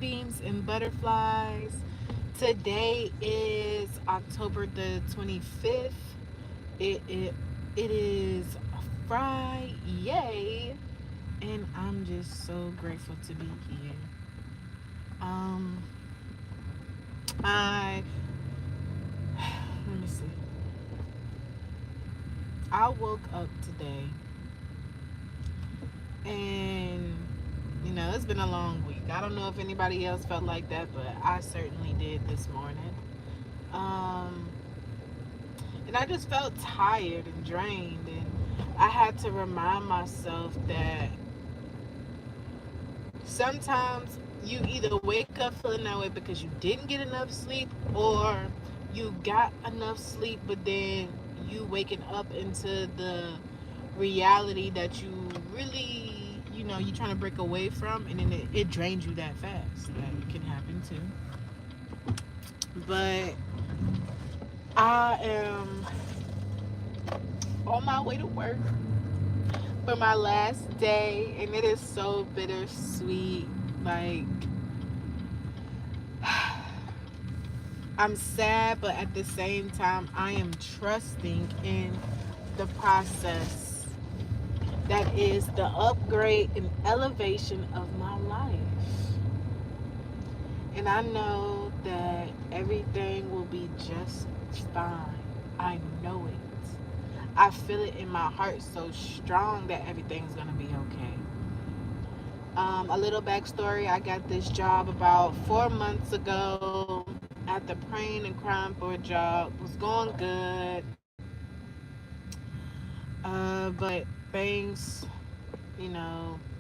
Beams and butterflies. Today is October the 25th. It is Friday, and I'm just so grateful to be here. Um, I let me see. I woke up today, and it's been a long week. I don't know if anybody else felt like that, but I certainly did this morning. Um, and I just felt tired and drained, and I had to remind myself that sometimes you either wake up feeling that way because you didn't get enough sleep, or you got enough sleep but then you waking up into the reality that you really you're trying to break away from, and then it drains you that fast. That can happen too. But I am on my way to work for my last day, and it is so bittersweet. Like, I'm sad, but at the same time, I am trusting in the process that is the upgrade and elevation of my life. And I know that everything will be just fine. I know it. I feel it in my heart so strong that everything's going to be okay. A little backstory: I got this job about 4 months ago after praying and crying for a job. It was going good. But things,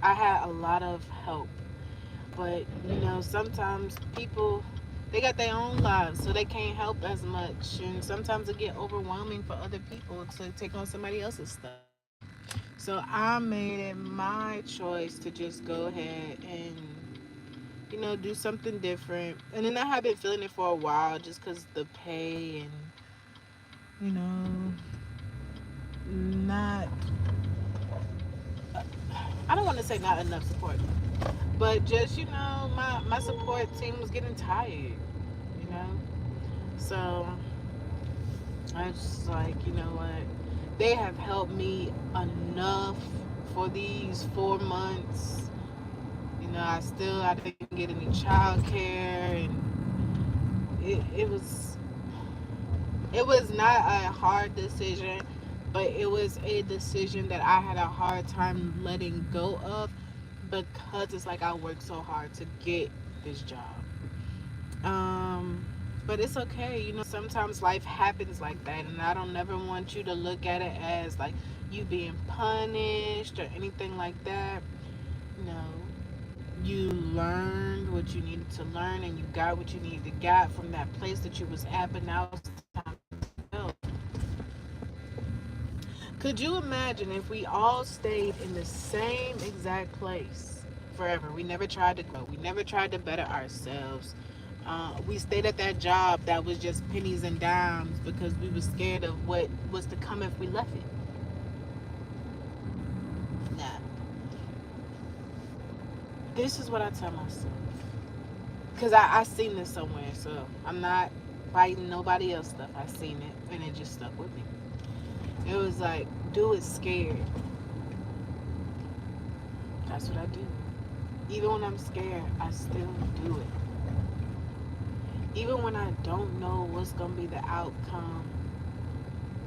I had a lot of help. But, sometimes people, they got their own lives, so they can't help as much. And sometimes it get overwhelming for other people to take on somebody else's stuff. So I made it my choice to just go ahead and do something different. And then I have been feeling it for a while just because the pay and, you know, not, I don't want to say not enough support, but just, my support team was getting tired, you know? So I was just like, you know what? They have helped me enough for these 4 months. I didn't get any child care, and it was not a hard decision, but it was a decision that I had a hard time letting go of, because it's like I worked so hard to get this job. Um, but it's okay. Sometimes life happens like that, and I don't never want you to look at it as like you being punished or anything like that. No, you learned what you needed to learn, and you got what you needed to get from that place that you was at. But now it's time to go. Could you imagine if we all stayed in the same exact place forever? We never tried to grow. We never tried to better ourselves. We stayed at that job that was just pennies and dimes because we were scared of what was to come if we left it. Nah. This is what I tell myself. Because I seen this somewhere, so I'm not fighting nobody else stuff. I seen it, and it just stuck with me. It was like, do it scared. That's what I do. Even when I'm scared, I still do it. Even when I don't know what's going to be the outcome,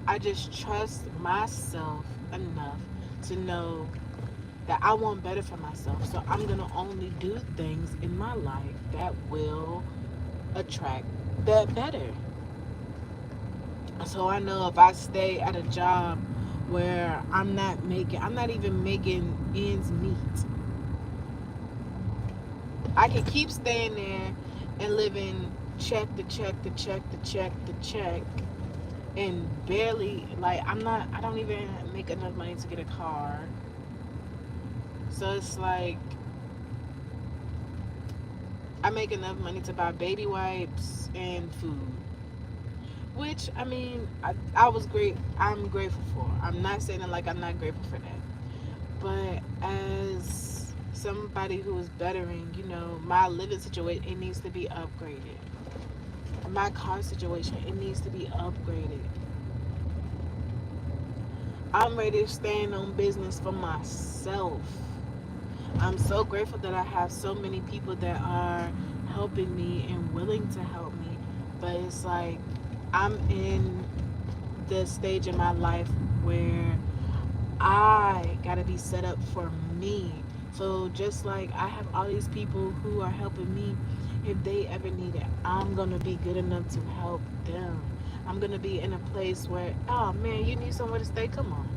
I just trust myself enough to know that I want better for myself. So I'm going to only do things in my life that will attract that better. So I know if I stay at a job where I'm not even making ends meet, I can keep staying there and living check to check to check to check to check, and barely, like, I don't even make enough money to get a car. So it's like I make enough money to buy baby wipes and food, which, I mean, I was great. I'm grateful for. I'm not saying it like I'm not grateful for that. But as somebody who is bettering, my living situation, it needs to be upgraded. My car situation, it needs to be upgraded. I'm ready to stand on business for myself. I'm so grateful that I have so many people that are helping me and willing to help me. But it's like I'm in the stage in my life where I gotta be set up for me. So just like I have all these people who are helping me, if they ever need it, I'm gonna be good enough to help them. I'm gonna be in a place where, oh man, you need somewhere to stay. Come on.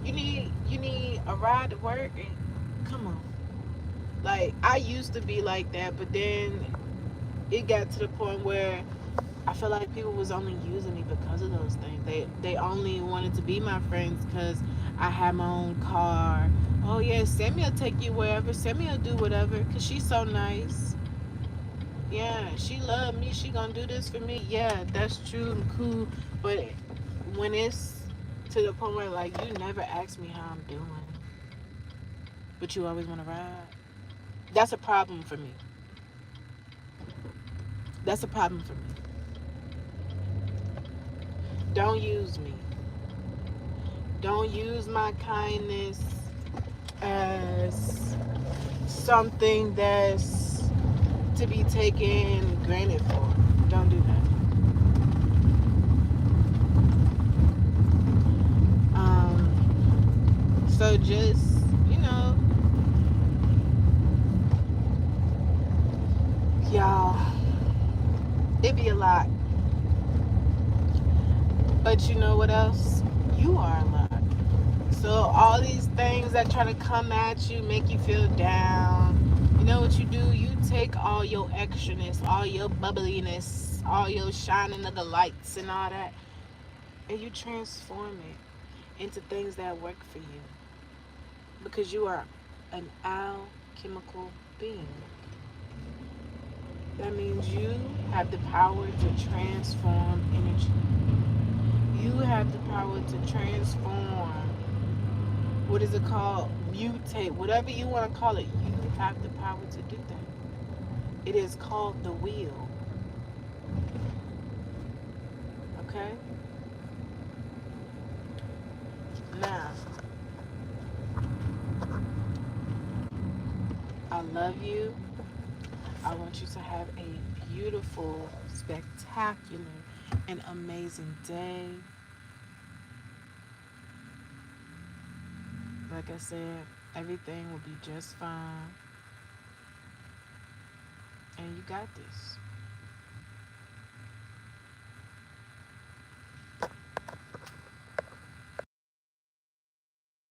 You need a ride to work, and come on. Like I used to be like that, but then it got to the point where I feel like people was only using me because of those things. They only wanted to be my friends because I had my own car. Oh yeah, Sammy will take you wherever. Sammy will do whatever because she's so nice. Yeah, she love me. She gonna do this for me. Yeah, that's true and cool. But when it's to the point where like you never ask me how I'm doing, but you always want to ride. That's a problem for me. That's a problem for me. Don't use me. Don't use my kindness as something that's to be taken granted for. Don't do that. So just, you know, y'all, it be a lot. But you know what else? You are a lot. So all these things that try to come at you, make you feel down. You know what you do? You take all your extraness, all your bubbliness, all your shining of the lights and all that, and you transform it into things that work for you. Because you are an alchemical being. That means you have the power to transform energy. You have the power to transform, what is it called? Mutate, whatever you want to call it. You have the power to do that. It is called the wheel. Okay? Now, I love you. I want you to have a beautiful, spectacular, and amazing day. Like I said, everything will be just fine. And you got this.